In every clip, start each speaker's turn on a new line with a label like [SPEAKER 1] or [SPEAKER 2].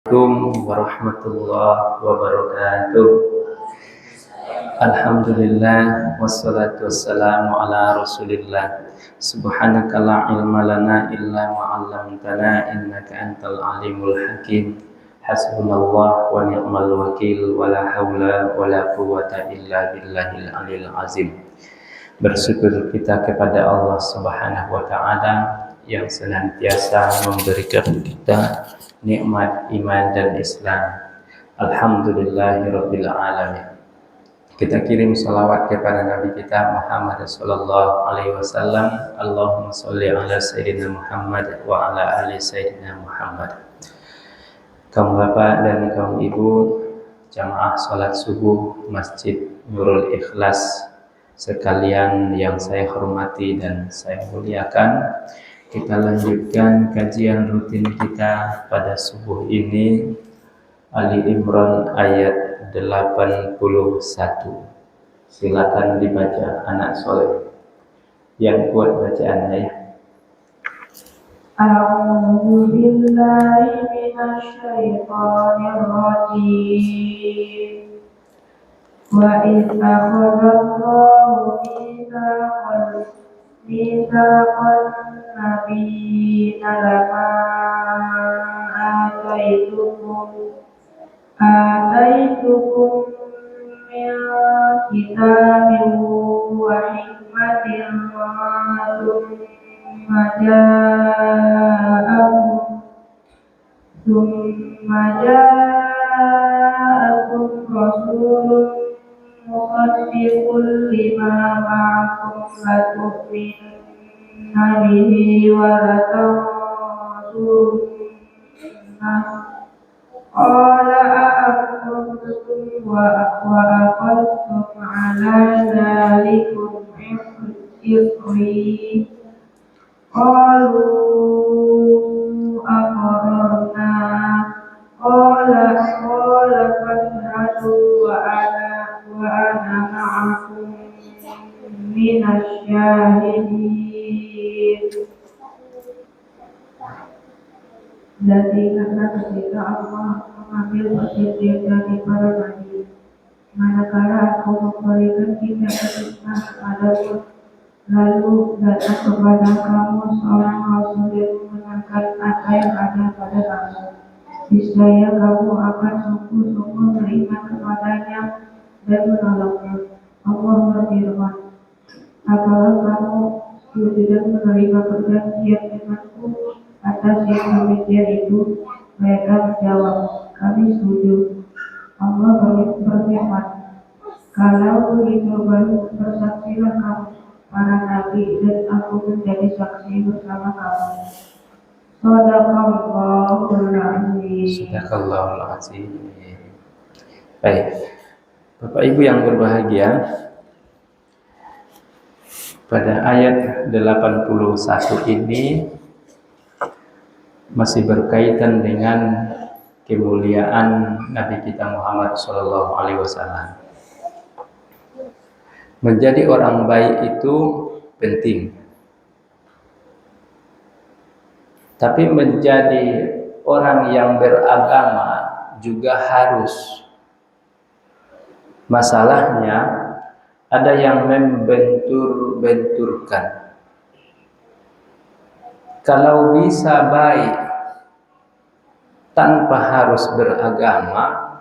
[SPEAKER 1] Assalamualaikum warahmatullahi wabarakatuh. Alhamdulillah wassalatu wassalamu ala Rasulillah. Subhanaka la ilma lana illa ma 'allamtana innaka antal alimul hakim. Hasbunallah wa ni'mal wakil wa la haula wa la quwwata illa billahil aliyil azim. Bersyukur kita kepada Allah Subhanahu wa taala yang senantiasa memberikan kita nikmat iman dan Islam. Alhamdulillahirabbil alamin. Kita kirim salawat kepada Nabi kita Muhammad sallallahu alaihi wasallam. Allahumma shalli ala sayyidina Muhammad wa ala ali sayyidina Muhammad. Kaum bapak dan kaum ibu, jamaah salat subuh Masjid Nurul Ikhlas sekalian yang saya hormati dan saya muliakan, kita lanjutkan kajian rutin kita pada subuh ini, Ali Imran ayat 81. Silakan dibaca anak soleh. Yang kuat bacaannya ya.
[SPEAKER 2] A'udzu billahi minasy syaithanir rajim. Wa idh akhadallahu mitsaqan nabiyina lama ataitukum min kitabin wa hikmatin thumma ja'akum rasulun musaddiqun lima ma'akum latu'minunna bihi wa latansurunnah. Qala a'aqramtum wa aqadtum ala dzalikum isri. Qalu aqrarna. Qala fashhadu wa ana ma'akum minasy syahidin. Dan ingatlah ketika Allah mengambil perjanjian dari para nabi, manakala Aku memberikan kitab hikmah kepadamu, lalu datang kepada kamu seorang rasul yang membenarkan apa yang ada pada kamu, niscaya kamu akan sungguh-sungguh beriman kepadanya dan menolongnya. Allah berfirman, apakah kamu setuju dan menerima perjanjian denganku atas yang demikian itu? Mereka menjawab, kami setuju. Allah berfirman, kalau begitu bersaksilah kamu para nabi dan aku menjadi saksi bersama kamu. Shadaqallahul azim.
[SPEAKER 1] Sadaqallahul azim. Baik. Bapak Ibu yang berbahagia, pada ayat 81 ini masih berkaitan dengan kemuliaan Nabi kita Muhammad sallallahu alaihi wasallam. Menjadi orang baik itu penting. Tapi menjadi orang yang beragama juga harus. Masalahnya ada yang membentur-benturkan. Kalau bisa baik tanpa harus beragama,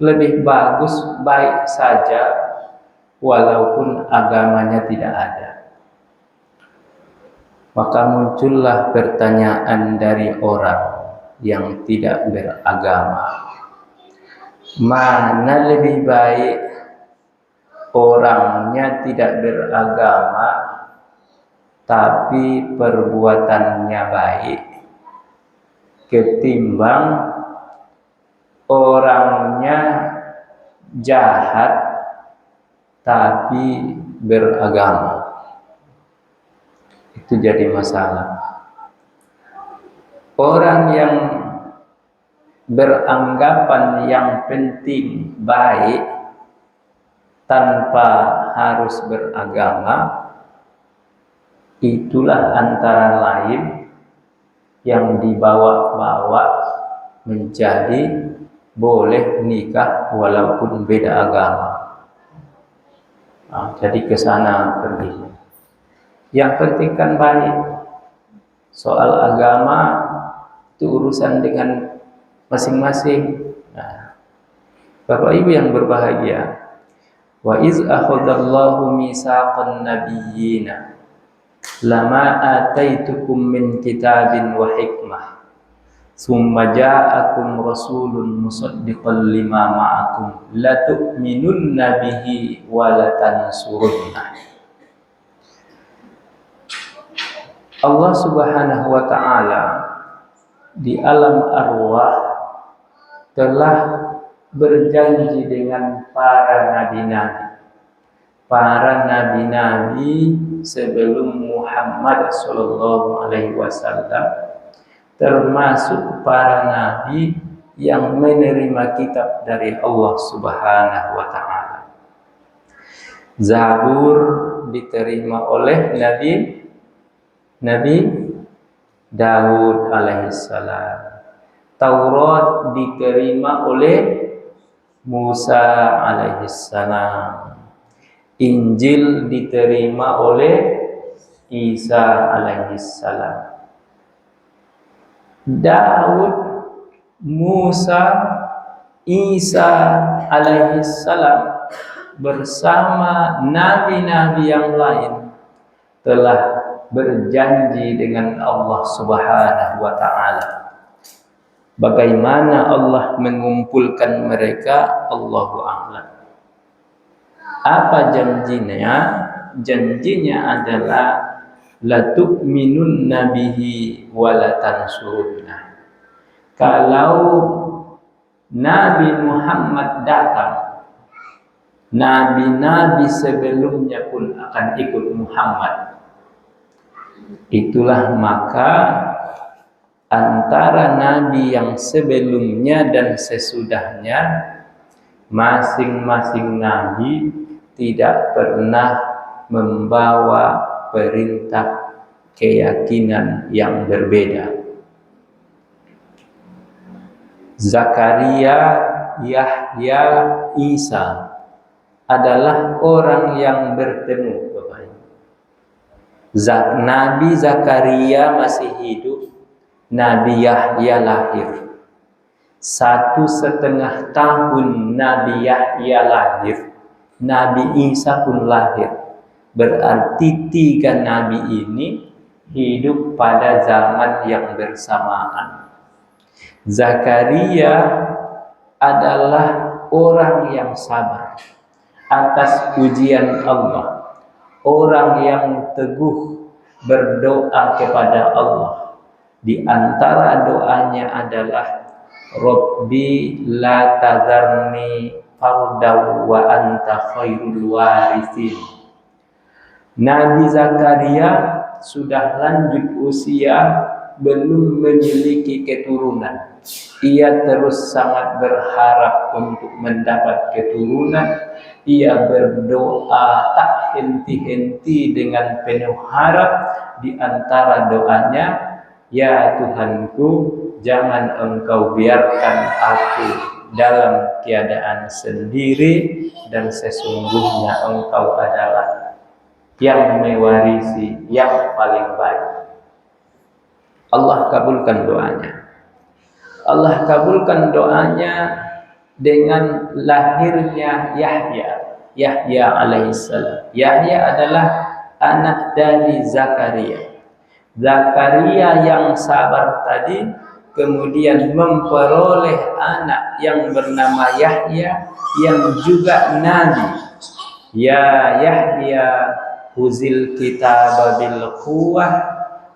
[SPEAKER 1] lebih bagus baik saja walaupun agamanya tidak ada. Maka muncullah pertanyaan dari orang yang tidak beragama. Mana lebih baik orangnya tidak beragama tapi perbuatannya baik, ketimbang orangnya jahat tapi beragama? Itu jadi masalah. Orang yang beranggapan yang penting baik tanpa harus beragama, itulah antara lain yang dibawa-bawa menjadi boleh nikah walaupun beda agama. Jadi ke sana pergi. Yang penting kan baik. Soal agama itu urusan dengan masing-masing. Bapak Ibu yang berbahagia, wa iz akhadallahu mitsaqan nabiyyina lama ataitukum min kitabin wa hikmah summa ja'akum rasulun musaddiqan lima ma'akum la tu'minunna bihi wa la tansurunna. Allah Subhanahu wa ta'ala di alam arwah telah berjanji dengan para nabi-nabi. Para nabi-nabi sebelum Muhammad sallallahu alaihi wasallam, termasuk para nabi yang menerima kitab dari Allah Subhanahu wa ta'ala. Zabur diterima oleh Nabi Daud alaihissalam. Taurat diterima oleh Musa alaihissalam. Injil diterima oleh Isa alaihissalam. Daud, Musa, Isa alaihissalam bersama nabi-nabi yang lain telah berjanji dengan Allah Subhanahu wa ta'ala. Bagaimana Allah mengumpulkan mereka, Allahu a'lam. Apa janjinya? Janjinya adalah la tu'minunna bihi wa la tansurunna. Kalau Nabi Muhammad datang, nabi-nabi sebelumnya pun akan ikut Muhammad. Itulah maka antara nabi yang sebelumnya dan sesudahnya, masing-masing nabi tidak pernah membawa perintah keyakinan yang berbeda. Zakaria, Yahya, Isa adalah orang yang bertemu. Nabi Zakaria masih hidup, Nabi Yahya lahir. 1,5 tahun Nabi Yahya lahir, Nabi Isa pun lahir. Berarti 3 nabi ini hidup pada zaman yang bersamaan. Zakaria adalah orang yang sabar atas ujian Allah. Orang yang teguh berdoa kepada Allah. Di antara doanya adalah Rabbi la tazarni fardaw wa anta khairul warithin. Nabi Zakaria sudah lanjut usia, belum memiliki keturunan. Ia terus sangat berharap untuk mendapat keturunan. Ia berdoa tak henti-henti dengan penuh harap. Di antara doanya, ya Tuhanku, jangan Engkau biarkan aku dalam keadaan sendiri, dan sesungguhnya Engkau adalah yang mewarisi yang paling baik. Allah kabulkan doanya. Allah kabulkan doanya dengan lahirnya Yahya alaihissalam. Yahya adalah anak dari Zakaria. Zakaria yang sabar tadi kemudian memperoleh anak yang bernama Yahya yang juga nabi. Ya Yahya huzil kitaba bil quwwah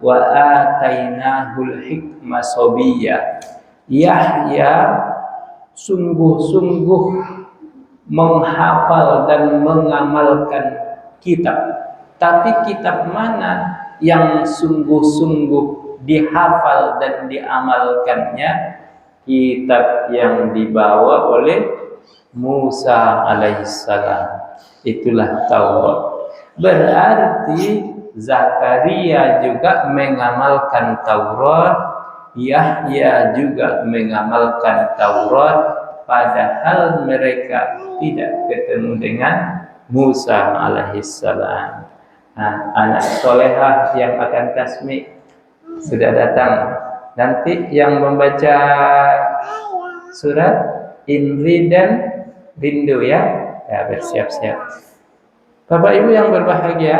[SPEAKER 1] wa atainahul hikmah sabiyya. Yahya sungguh-sungguh menghafal dan mengamalkan kitab. Tapi kitab mana yang sungguh-sungguh dihafal dan diamalkannya? Kitab yang dibawa oleh Musa alaihissalam. Itulah Taurat. Berarti Zakaria juga mengamalkan Taurat. Yahya juga mengamalkan Taurat padahal mereka tidak ketemu dengan Musa alaihissalam. Nah, anak solehah yang akan tasmi sudah datang. Nanti yang membaca surat Indri dan Rindu ya bersiap-siap. Bapak Ibu yang berbahagia,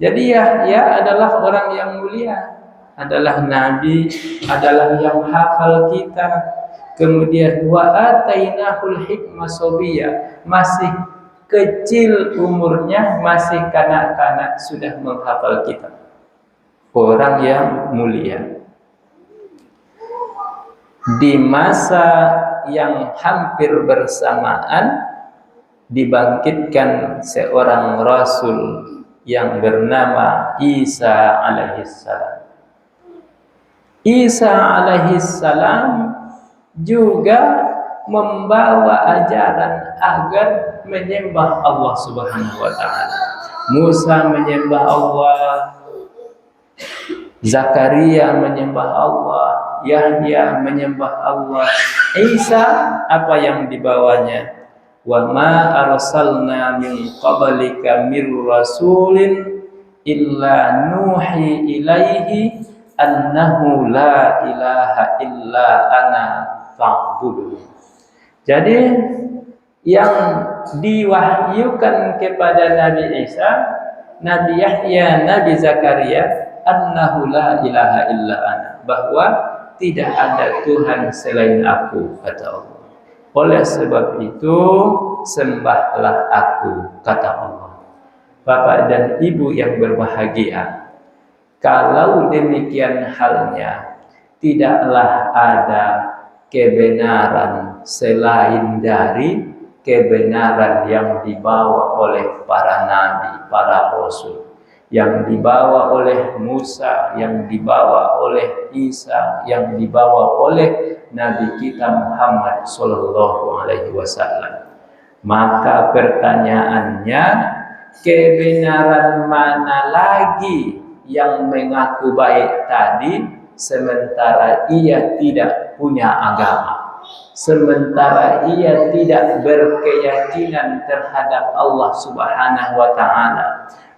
[SPEAKER 1] jadi Yahya adalah orang yang mulia, adalah nabi, adalah yang hafal kita. Kemudian wa atainahul hikmah sobiyah, masih kecil umurnya, masih kanak-kanak sudah menghafal kitab. Orang yang mulia. Di masa yang hampir bersamaan dibangkitkan seorang rasul yang bernama Isa alaihissalam. Isa alaihissalam juga membawa ajaran agar menyembah Allah Subhanahu wa taala. Musa menyembah Allah, Zakaria menyembah Allah, Yahya menyembah Allah. Isa apa yang dibawanya? Wa ma arsalna min qablika mir rasulin illa nuhi ilaihi annahu la ilaha illa ana fa'budu. Jadi yang diwahyukan kepada Nabi Isa, Nabi Yahya, Nabi Zakaria, annahu la ilaha illa ana, bahwa tidak ada Tuhan selain aku, kata Allah. Oleh sebab itu sembahlah aku, kata Allah. Bapak dan Ibu yang berbahagia, kalau demikian halnya, tidaklah ada kebenaran selain dari kebenaran yang dibawa oleh para nabi, para rasul, yang dibawa oleh Musa, yang dibawa oleh Isa, yang dibawa oleh Nabi kita Muhammad sallallahu alaihi wasallam. Maka pertanyaannya, kebenaran mana lagi yang mengaku baik tadi sementara ia tidak punya agama, sementara ia tidak berkeyakinan terhadap Allah Subhanahu wa taala?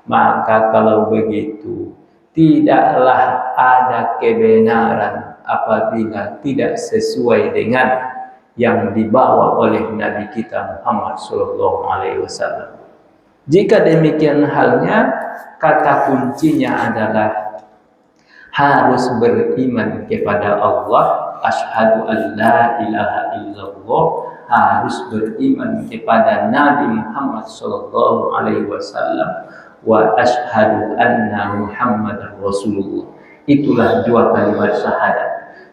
[SPEAKER 1] Maka kalau begitu, tidaklah ada kebenaran apabila tidak sesuai dengan yang dibawa oleh Nabi kita Muhammad sallallahu alaihi wasallam. Jika demikian halnya, kata kuncinya adalah harus beriman kepada Allah, asyhadu an la ilaha illallah, harus beriman kepada Nabi Muhammad sallallahu alaihi wasallam, wa asyhadu anna Muhammadar Rasulullah. Itulah dua kalimat syahadat.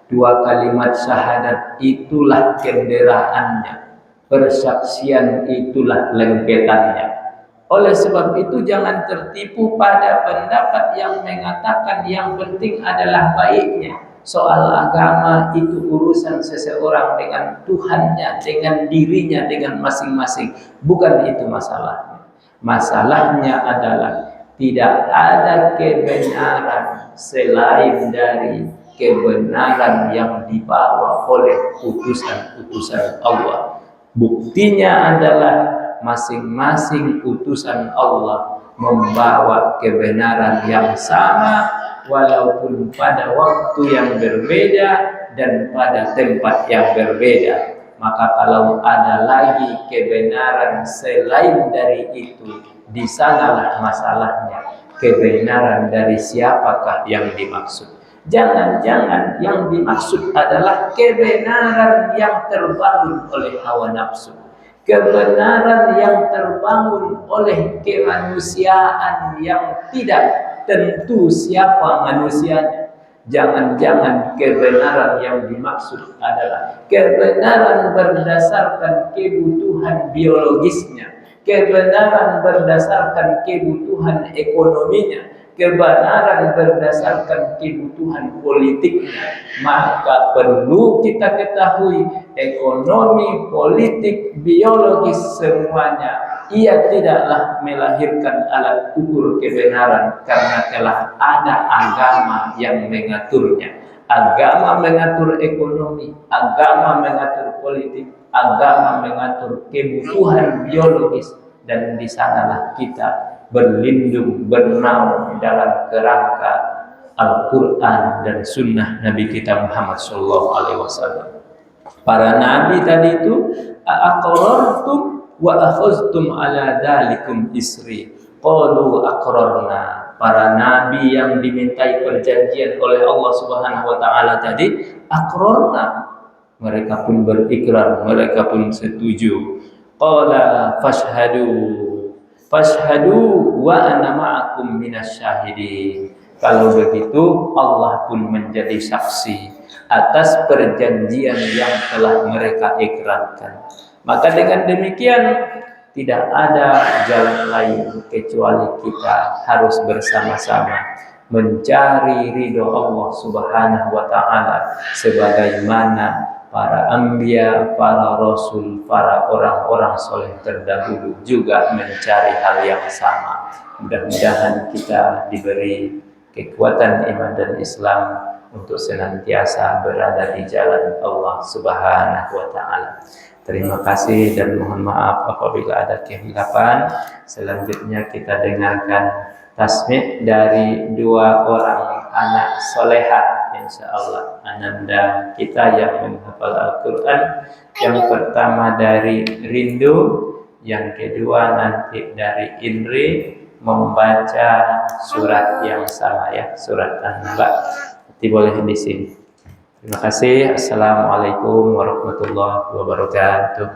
[SPEAKER 1] Dua kalimat syahadat itulah kenderaannya, persaksian itulah lempetannya. Oleh sebab itu jangan tertipu pada pendapat yang mengatakan yang penting adalah baiknya. Soal agama itu urusan seseorang dengan Tuhannya, dengan dirinya, dengan masing-masing. Bukan itu masalahnya. Masalahnya adalah tidak ada kebenaran selain dari kebenaran yang dibawa oleh utusan-utusan Allah. Buktinya adalah masing-masing utusan Allah membawa kebenaran yang sama, walaupun pada waktu yang berbeda dan pada tempat yang berbeda. Maka kalau ada lagi kebenaran selain dari itu, di sanalah masalahnya. Kebenaran dari siapakah yang dimaksud? Jangan-jangan yang dimaksud adalah kebenaran yang terbangun oleh hawa nafsu, kebenaran yang terbangun oleh kemanusiaan yang tidak tentu siapa manusianya. Jangan-jangan kebenaran yang dimaksud adalah kebenaran berdasarkan kebutuhan biologisnya, kebenaran berdasarkan kebutuhan ekonominya, kebenaran berdasarkan kebutuhan politiknya. Maka perlu kita ketahui, ekonomi, politik, biologis, semuanya ia tidaklah melahirkan alat ukur kebenaran, karena telah ada agama yang mengaturnya. Agama mengatur ekonomi, agama mengatur politik, agama mengatur kebutuhan biologis, dan di sanalah kita berlindung, bernaung dalam kerangka Al-Quran dan Sunnah Nabi kita Muhammad SAW. Para nabi tadi itu aqrartum wa akhadhtum ala dalikum isri. Qalu aqrarna. Para nabi yang dimintai perjanjian oleh Allah Subhanahu wa taala tadi aqrarna. Mereka pun berikrar, mereka pun setuju. Qala fashhadu. Fashhadu wa ana ma'akum minasyahidin. Kalau begitu Allah pun menjadi saksi atas perjanjian yang telah mereka ikrarkan. Maka dengan demikian tidak ada jalan lain kecuali kita harus bersama-sama mencari ridho Allah Subhanahu wa taala sebagaimana para anbiya, para rasul, para orang-orang soleh terdahulu juga mencari hal yang sama. Mudah-mudahan kita diberi kekuatan iman dan Islam untuk senantiasa berada di jalan Allah Subhanahu wa taala. Terima kasih dan mohon maaf apabila ada kehilapan. Selanjutnya kita dengarkan tasmid dari dua orang anak solehah, insyaallah ananda kita yang menghafal Al-Quran. Yang pertama dari Rindu, yang kedua nanti dari Indri membaca surat yang sama ya, surat An-Naba. Nanti boleh di sini. Terima kasih. Assalamualaikum warahmatullahi wabarakatuh.